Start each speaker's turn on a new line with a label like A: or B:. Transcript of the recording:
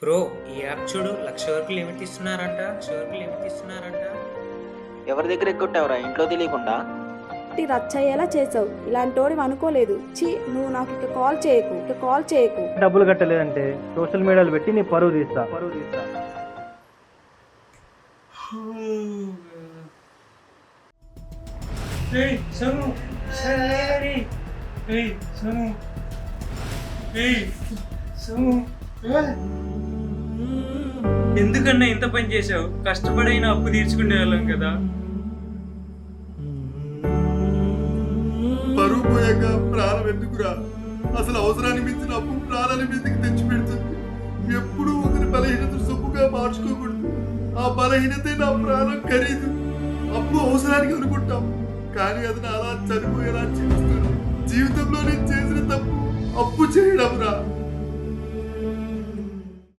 A: Bro, ఈ app చూడు, 1,00,000 వరకు లిమిట్ ఇస్తున్నారంట.
B: ఎవరి దగ్గర ఎగ్గొట్టావురా ఇంట్లో తెలియకుండా?
C: రచ్చయ్యేలా చేసావు. ఇలాంటోడివి అనుకోలేదు. ఛీ, నువ్వు నాకు ఇక కాల్ చేయకు.
D: డబ్బులు కట్టలేదంటే సోషల్ మీడియాలో పెట్టి నీ పరువు తీస్తా.
A: ఏయ్ సోము, సరే. ఏయ్ సోము, సోము, ఎందుకన్నా ఇంత పని చేసావు? కష్టపడైన అప్పు తీర్చుకునే వాళ్ళం కదా.
E: పరువు పోయాక ప్రాణం ఎందుకురా? అసలు అవసరానికి మించిన అప్పు ప్రాణాన్ని మీదకి తెచ్చి పెడుతుంది. ఎప్పుడూ ఒకరి బలహీనత సొప్పుగా మార్చుకోకూడదు. ఆ బలహీనతే నా ప్రాణం ఖరీదు. అప్పు అవసరానికి అనుకుంటాం, కానీ అది నా అలా చనిపోయేలా చేస్తాను. జీవితంలో నేను చేసిన తప్పు అప్పు చేయడం రా.